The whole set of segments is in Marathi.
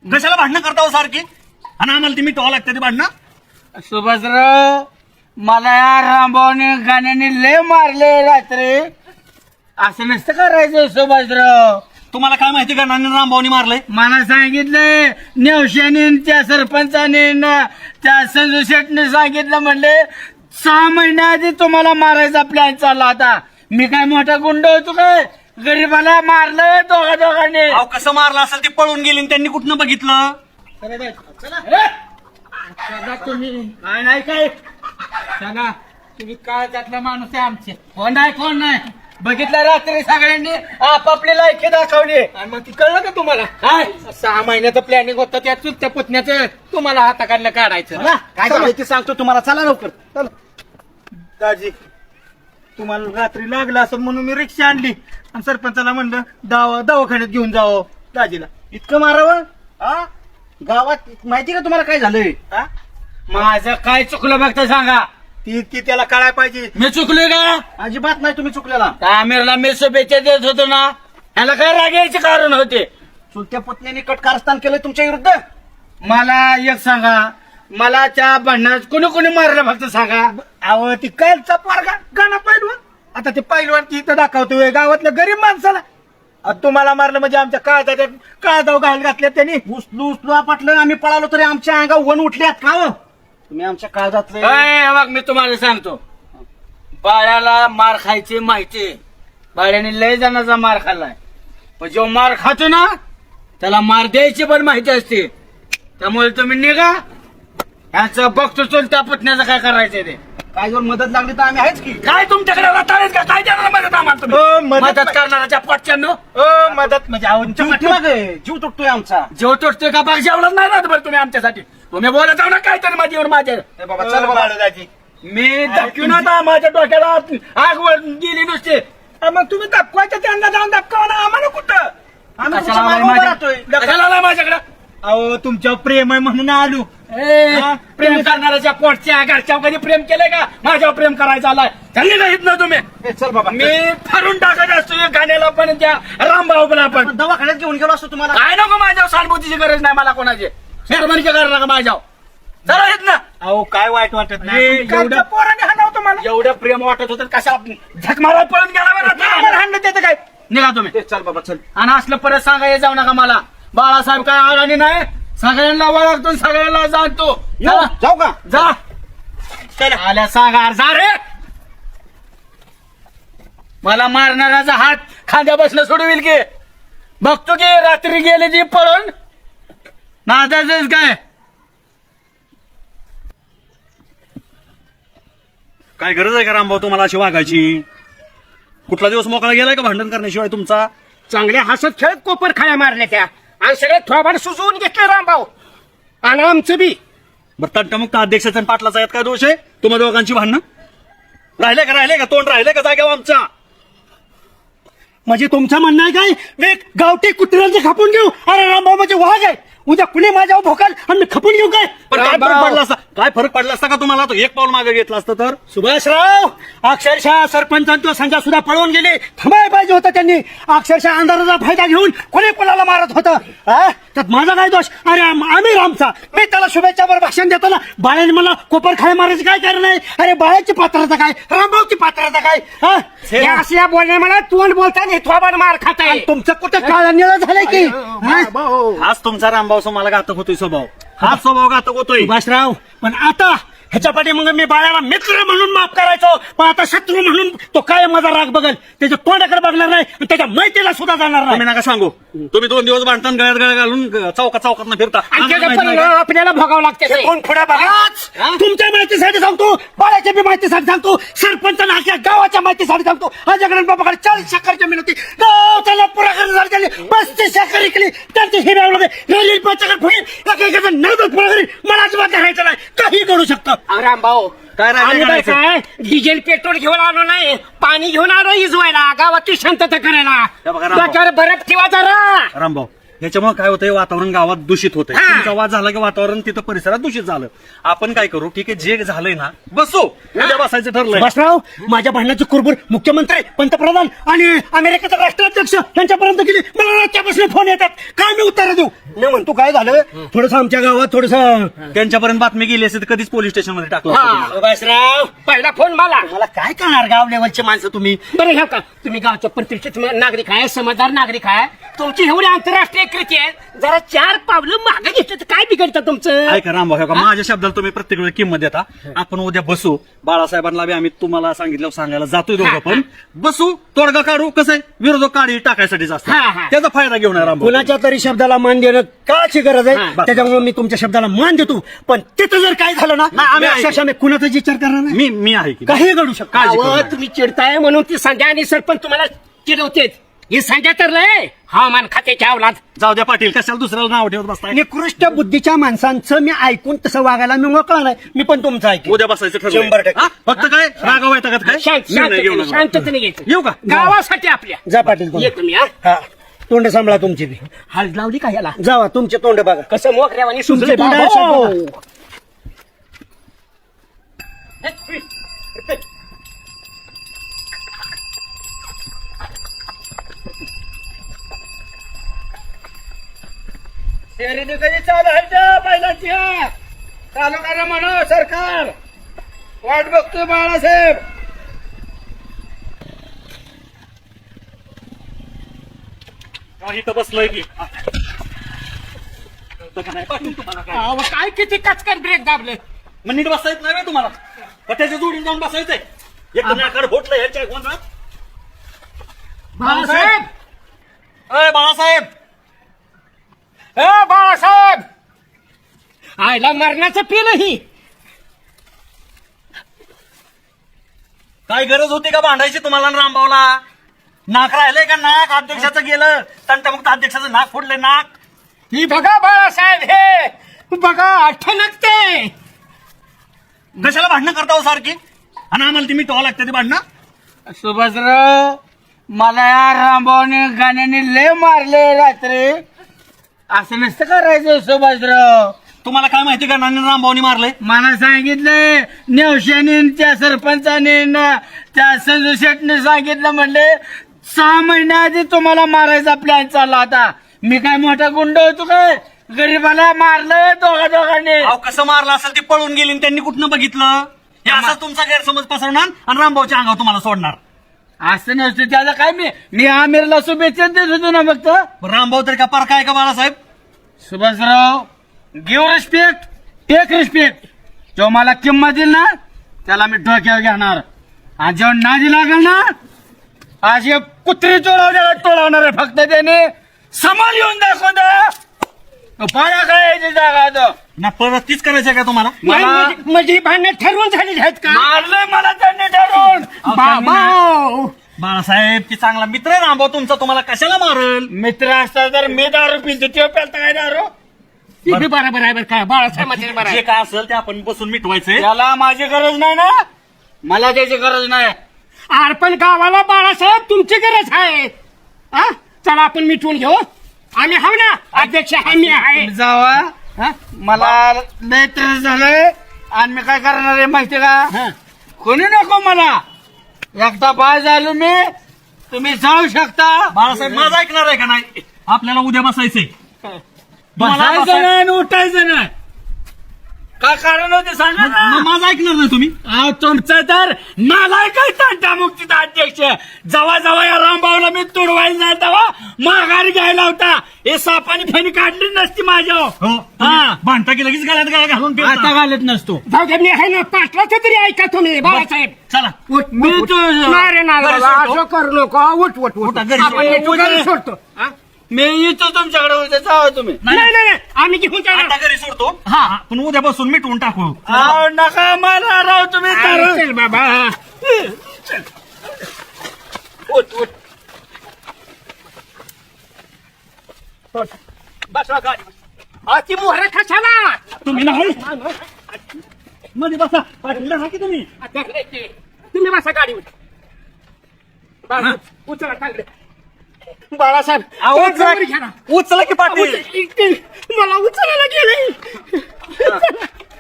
कशाला भांडणं करता हो सारखी? आणि आम्हाला ती मिटवावं लागतं ती भांडणं. सुभाषराव, मला या रामभाऊने गाण्याने लय मारले रात्री. असं नसतं करायचं सुभाषराव. तुम्हाला काय माहिती का नानी रामभाऊनी मारलंय? मला सांगितलंय नेवशाने, त्या सरपंचाने त्या संजू शेटने सांगितलं, म्हणले 6 महिन्याआधी तुम्हाला मारायचा प्लॅन चालला. आता मी काय मोठा गुंड होतो काय? गरीबाला मारलं दोघांनी. अहो कसं मारलं असेल? ती पळून गेली आणि त्यांनी कुठनं बघितलं? तुम्ही काय नाही काय सांगा. तुम्ही काय त्यातला माणूस आहे आमचे. कोण नाही बघितलं रात्री सगळ्यांनी आपापली लायकी दाखवली. आणि मग ती कळलं का तुम्हाला? काय 6 महिन्याचं प्लॅनिंग होतं त्या चुलत्या पुतण्याचं तुम्हाला हाताकडलं काढायचं. काय झालं ते सांगतो तुम्हाला. चला लवकर. चला दाजी, तुम्हाला रात्री लागलं असं म्हणून मी रिक्षा आणली आणि सरपंचाला म्हणलं दवाखान्यात घेऊन जावं दाजीला. इतकं मारावं? हा, गावात माहिती का तुम्हाला काय झालंय? हा, माझं काय चुकलं बघता सांगा. ती त्याला कळायला पाहिजे. मी चुकलोय का? अजिबात नाही तुम्ही चुकलेला. आमिरला मी शुभेच्छा देत होतो ना, ह्याला काय रागायचे कारण होते? चुलत्या पुतण्याने कटकारस्थान केलंय तुमच्या विरुद्ध. मला एक सांगा, मला त्या भांडणात कोणी मारलं फक्त सांगा. अहो ती कालचा पोरगा गाणं पैलवान. आता ते पैलवान ती इथं दाखवतोय गावातल्या गरीब माणसाला. तुम्हाला मारलं म्हणजे आमच्या काळजाव घाल घातल्या त्यांनी. उचलू आपटलं, आम्ही पळालो तरी आमच्या अंगावर वन उठल्यात का हो? तुम्ही आमच्या काळजातले. बघ मी तुम्हाला सांगतो, बाळ्याला मार खायची माहिती. बाळ्याने लय जणांचा मार खाल्लाय, पण जो मार खातो ना त्याला मार द्यायची पण माहिती असते. त्यामुळे तुम्ही निघा. ह्याचं बघतो चुलत्या पुतण्याचं काय करायचं ते. काय जर मदत लागली तर आम्ही आहेच की. काय तुमच्याकडे रताळेच का? काय देणार मदत आम्हाला तुम्ही? मदत करणाऱ्याच्या पोटच्यानो मदत म्हणजे अहो, जीव तुटतोय आमचा. जेव तोडतोय का? बघ जेवढं नाही राहत बरं तुम्ही आमच्यासाठी. तुम्ही बोलत जाऊ ना काहीतरी माझ्यावर माझ्या. बाबा चल बाबा दाजी. मी दाखवून आता माझ्या डोक्याला आग वर गेली नुसते. मग तुम्ही दाखवायचं त्यांना जाऊन दाखवा ना. आम्हाला कुठं? आम्ही तुमच्या कशाला मागं उभं राहतोय. कशाला आलाय माझ्याकडे? अहो तुमच्यावर प्रेम आहे म्हणून आलो. प्रेम करणाऱ्याच्या पोटच्या घरच्या कधी प्रेम केलंय का? माझ्यावर प्रेम करायचा आलाय. त्यांनी नाही ना तुम्ही. चल बाबा. मी ठरून टाकत असतो या गाण्याला पण त्या रामभाऊला पण. दवाखान्यात घेऊन गेलो असतो तुम्हाला. काय नको माझ्यावर सहानुभूतीची गरज नाही मला कोणाची. निर्माणकी करा नका माझ्यावर. जरा येत ना. अहो काय वाईट वाटत नाही. एवढं पोराने हाणावं तुम्हाला. एवढं प्रेम वाटत होतं कशा झक मारा पळून गेला बरं. हाणलं त्याचं काय? निघा तुम्ही. चल बाबा चल. आणि असलं परत सांगायला जाऊ नका मला. बाळासाहेब काय आळानी नाही. सगळ्यांना ओळखतो, सगळ्यांना जाणतो. जाऊ का? जा चल. आल्या सांगा जा रे. मला मारणाऱ्याचा हात खांद्या बसलं सोडविल की. बघतो की रात्री गेले जी पळून. नादाच काय. काय गरज आहे का रामभाऊ तुम्हाला अशी वागायची? कुठला दिवस मोकळा गेलाय का भांडण करण्याशिवाय तुमचा? चांगल्या हसत खेळत कोपर खाया मारल्या त्या. आणि सगळे थोबाड सुचवून घेतले रामभाऊ. आणि आमचं बी. बरं तंटमुक्त अध्यक्षाचा आणि पाटलाचा यात काय दोष आहे? तुम्हा दोघांची भांडणं राहिले का? तोंड राहिले का जाग्यावर आमच्या? म्हणजे तुमचं म्हणणं आहे काय मी गावठी कुत्र्यांचे खपून घेऊ? अरे रामभाऊ म्हणजे वाघ आहे. उद्या कुणी माझ्यावर भोकाल आणि मी खपून घेऊ काय? पण काय फरक पडला असता? काय फरक पडला असता का तुम्हाला? तो एक पाऊल मागे घेतला असतं तर. सुभाषराव, अक्षरशः सरपंचांचं संजय सुद्धा पळवून गेले. थांबायला पाहिजे होतं त्यांनी. अक्षरशः अंधाराचा फायदा घेऊन कोणी कोणाला मारत होतं. त्यात माझा काय दोष? अरे आम्ही रामचा. मी त्याला शुभेच्छावर भाषण देताना बाळ्याने मला कोपर खाय मारायचं काय कारण आहे? अरे बाळ्याची पात्रता काय? रामभाऊची पात्रता काय? अशा बोलणे मला तोंड बोलताना थोबाड मार खाताय. तुमचं कुठं काळ निळं झालंय की? हाच तुमचा रामभाऊ मला घातक होतोय स्वभाव. हाच स्वभाव घातक होतोय. सुभाषराव, पण आता ह्याच्या पाठीमागे मी बाळाला मित्र म्हणून माफ करायचो, पण आता शत्रू म्हणून तो काय माझा राग बघल. त्याच्या तोंडाकडे बघणार नाही आणि त्याच्या मैत्रीला सुद्धा जाणार नाही. तुम्ही नका सांगू. तुम्ही 2 दिवस भांडताना गळ्यात गळ्या घालून चौकात फिरता. आणि त्याच्या परिणाम आपल्याला भोगावं लागते. कोण पुढे बघा. तुमच्या माहितीसाठी सांगतो, बाळाच्या बी माहितीसाठी सांगतो, सरपंचांना अख्या गावाच्या माहितीसाठी सांगतो. अजयकडे बाबाकडे 40 एकर जमीन होती. गाव त्याला पुरा करण्यासाठी त्यांनी 35 एकर विकली. त्यांची हिरावं रेल्वे 5 एकर फुगीत एका नव्वद पुरा करी. मला अजिबात राहायचं नाही. काही करू शकतो. रामभाऊ काय राहिलं काय डिझेल पेट्रोल घेऊन आलो नाही, पाणी घेऊन आलो इजवायला, गावाची शांतता करायला. हे बघा रामभाऊ. डोक्यावर बर्फ ठेवा जरा. रामभाऊ ह्याच्यामुळे काय होतंय, वातावरण गावात दूषित होतंय. हा. तुमचा वाद झाला की वातावरण तिथं परिसरात दूषित झालं. आपण काय करू, ठीक आहे, जे झालंय ना बसू, उद्या बसायचं ठरलंय. सुभाषराव, माझ्या भांडणाची कुरबुर मुख्यमंत्री, पंतप्रधान आणि अमेरिकेचा राष्ट्राध्यक्ष यांच्यापर्यंत गेली. मला रात्यापासून फोन येतात, काय मी उत्तर देऊ? मी म्हणतो काय झालं, थोडस आमच्या गावात थोडस. त्यांच्यापर्यंत बातमी गेली असेल तर कधीच पोलीस स्टेशन मध्ये टाकलं असतं तुम्हाला. सुभाषराव, पहिला फोन मला काय करणार, गाव लेवलचे माणसं तुम्ही. बरं घ्या का, तुम्ही गावच्या प्रतिष्ठित नागरिक आहे, समजदार नागरिक आहे, तुमची एवढी आंतरराष्ट्रीय कृती आहे, जरा 4 पावलं मागे घेतलं तर काय बिघडतं तुमचं? ऐका रामभाऊ, का माझ्या शब्दाला तुम्ही प्रत्येक वेळी किंमत देता. आपण उद्या बसू, बाळासाहेबांना बी आम्ही तुम्हाला सांगितलं सांगायला जातोय दोघं, पण बसू, तोडगा काढू. कसं आहे, विरोधक काढी टाकायसाठीच असतं, हा, हा. त्याचा फायदा घेऊन रामभाऊ. कुणाच्या तरी शब्दाला मान देणं काळाची गरज आहे, हा. त्याच्यामुळे मी तुमच्या शब्दाला मान देतो. पण तिथं जर काय झालं ना, नाही, आम्ही अक्षरशः मी कुणाचाच विचार करणार नाही. मी आहे की काही घडू शकतं. काळजी करू अहो, नका. तुम्ही चिडताय म्हणून ती संध्या आणि सरपंच तुम्हाला चिडवतेत. ही संध्या तर लय हवामान खात्याच्या अवलाद. जाऊ द्या पाटील, कशाला दुसऱ्याला नाव ठेवत बसताय. निकृष्ट बुद्धीच्या माणसांचं मी ऐकून तसं वागायला मी मोकळा नाही. मी पण तुमचं ऐकू. उद्या बसायचं ठरलंय. 100%. हा? फक्त काय रागाव येतात काय, निर्णय घेऊ नका. शांततेने घ्यायचं. येऊ का? गावासाठी आपल्या. जा पाटील तुम्ही. ये तुम्ही हा. हा तोंड सांभाळा तुमची बी. हळद लावली का याला? जावा तुमचे तोंड बघा. कसं मोकऱ्यावानी सुचले तुमचे तोंड आहे, बाबा. शहरीने कधी चालू आहे पहिल्याची चालू करा म्हणा सरकार. वाट बघतोय बाळासाहेब. इथं बसलोय की कळतं का नाही पाटील तुम्हाला काय? अहो, काय किती कचकन ब्रेक दाबले. मग नीट बसायचं नाही बे तुम्हाला, पट्याच्या जोडीने जाऊन बसायचंय. एक नाकाड फोटलं ह्याच्या गोंधळात. बाळासाहेब, अय बाळासाहेब, ए बाळासाहेब, आयला मरणाचं पिलं ही. काय गरज होती का भांडायची तुम्हाला आणि रामभाऊला? नाक राहिलंय का नाक? अध्यक्षाचं गेलं, तंटमुक्त अध्यक्षाचं नाक फोडलंय नाक. ही बघा बाळासाहेब, हे बघा ठणकते. कशाला भांडणं करता हो सारखी? आणि आम्हाला ती मिटवावं लागतं ते भांडणं. सुभाषराव, मला या रामभाऊने गाण्याने लय मारले रात्री. असं नसतं करायचं सुभाषराव. तुम्हाला काय माहिती का नानी रामभाऊनी मारलंय? मला सांगितलंय नेवशाने त्या सरपंचाने त्या संजू शेटने सांगितलं, म्हणले 6 महिन्याआधी तुम्हाला मारायचा प्लॅन चालला होता. मी काय मोठा गुंड होतो काय? गरीबाला मारलं दोघांनी. अहो कसं मारलं असेल, ते पळून गेली आणि त्यांनी कुठनं बघितलं? हे असा तुमचा गैरसमज पसरवणार आणि रामभाऊच्या अंगावर तुम्हाला सोडणार. असं नसतं त्याचं काय. मी आमिरला शुभेच्छा देत होतो ना फक्त. रामभाऊ तरी का पारखा आहे का Balasaheb? Subhashrao, give respect, take respect. जो मला किंमत देईल ना त्याला मी डोक्यावर घेणार, आणि जेव्हा नादी लागेल ना अशी कुत्री टोळवणार आहे. फक्त त्याने समोर येऊन दाखवून द्या. पाया काय जागा ना परत तीच करायचं का तुम्हाला? म्हणजे भांडणं ठरवून झालेली आहेत का? मारलंय मला त्यांनी ठरवून. बाबा, बाळासाहेब ती चांगला मित्र आहे रामभाऊ तुमचा, तुम्हाला कशाला मारल? मित्र असता तर मी दारू पितो, तेव्हा प्यालता काय दारू? ती बी बरोबर आहे बरं का बाळासाहेब, माझे बरं जे आहे. काय असेल ते आपण बसून मिटवायचंय. त्याला माझी गरज नाही ना, मला त्याची गरज नाही. अर्पण गावाला बाळासाहेब तुमची गरज आहे. हा? चला आपण मिटवून घेऊ. आम्ही हाव ना, अध्यक्ष आहे, मी आहे. तुम्ही जावा. हा? मला लय त्रास झालाय आणि मी काय करणार आहे माहिती का? हा. कोणी नको मला. एकदा बाय झालो मी, तुम्ही जाऊ शकता. बाळासाहेब माझं ऐकणार आहे का नाही? आपल्याला उद्या बसायचंय. बसायचं नाही आणि उठायचं नाही. काय कारण होते सांगा ना. मग माझं ऐकणार नाही तुम्ही? अहो, तुमचं तर नालाय काय तंटामुक्तीचा अध्यक्ष. जवा जवा या रामभाऊला मी तुडवायला नाही तेव्हा माघारी घ्यायला होता. हे सापानी फेणी काढली नसती माझ्यावर. हो. हा. भांडता की लगेच गळ्यात गळा घालून आता फिरता. घालत नसतो. जाऊ दे, मी आहे ना, पाटलाचं तरी ऐका तुम्ही बाळासाहेब. चला मी नाही रे, नाही, घरी सोडतो. असं करू नको. उठ उठ उठ. उठा, घरी आपण सोडतो. मिटवून घरी सोडतो. हा? मी येतो तुमच्याकडे उद्या, जावा तुम्ही. नाही नाही नाही, आम्ही घेऊन जाणार. आता घरी सोडतो. हा पण उद्या बसून मिटवून टाकू. अहो, नका मला राव तुम्ही अरे, दारू. चल बाबा. उठ उठ. बसवा गाडी. अति मोहर कशाला? तुम्ही नाही मध्ये बसा. पाटील राहा की तुम्ही. तुम्ही बसा गाडीवर. बस, उचला चांगले. बाळासाहेब अहो, तो जवळ घ्या ना. उचला की पाटील मला उचलायला गेले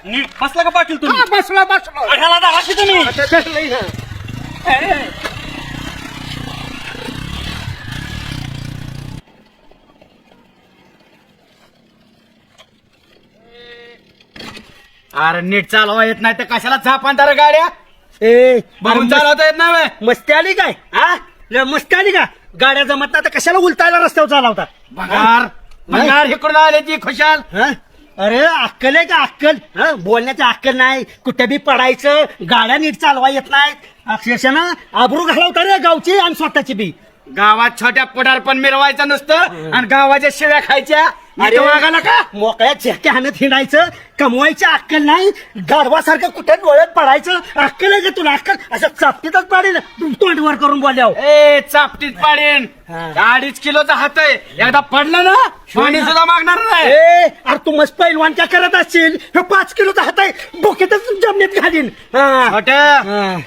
नीट बसला का पाटील तुम्ही बसला बसला ह्याला धरा की तुम्ही धरलंय ना. अरे नीट चालवा येत नाही तर कशाला झापांतार गाड्या ए बघून अरे चालवता येत नाही व्हय? मस्ती आली काय हा लय मस्ती आली का गाड्या जमत नाही तर कशाला उलटायला रस्त्यावर चालवता भंगार इकडून आले ती खुशाल हा? अरे अक्कल आहे का अक्कल हा बोलण्याची अक्कल नाही कुठे बी पडायचं गाड्या नीट चालवा येत नाहीत अक्षरशः ना आबरू घालवता रे गावची आणि स्वतःची बी गावात छोट्या पडार पण मिरवायचं नसतं आणि गावाच्या शिव्या खायच्या अरे इथं वागायला का मोकळ्या झेक्या हाणत हिंडायचं कमवायची अक्कल नाही गाढवासारखं कुठे डोळ्यात पडायचं अक्कल आहे का तुला अक्कल असं चापटीतच पाडेल तोंडवर करून बोलल्यावर ए चापटीत पाडीन हा. 2.5 किलोचा हात आहे एकदा पडलं ना पाणी सुद्धा मागणार नाही ए अरे तू मस्त पैलवान काय करत असशील हे 5 किलोचा हात आहे डोक्यातच जमिनीत घालीन हा. छोट्या हा.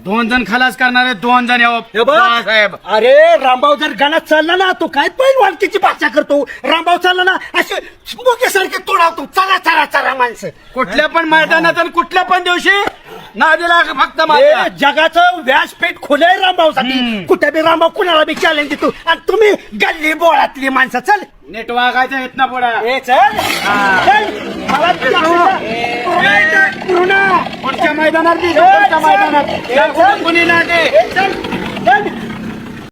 2 जण खलास करणारे 2 जण हे बघ. साहेब अरे रामभाऊ जर गाण्यात चालला ना तो काय पैलवानकीची भाषा करतो रामभाऊ चालला ना असे मुख्यासारखे तोडावतो चला चला चला माणसं कुठल्या पण मैदानात आणि कुठल्या पण दिवशी नादीला फक्त हे माझ्या. जगाचं व्यासपीठ खुले रामभाऊसाठी कुठे बी रामभाऊ कुणाला बी चॅलेंज देतो आणि तुम्ही गल्ली बोळातली माणसं चल नीट वागायचं येत ना पुढे ए चल चल. मला तुझ्या हातात. पूर्ण. पुढच्या मैदानात बी, पुढच्या मैदानात ए, चल. कुणी नाटे ए, चल.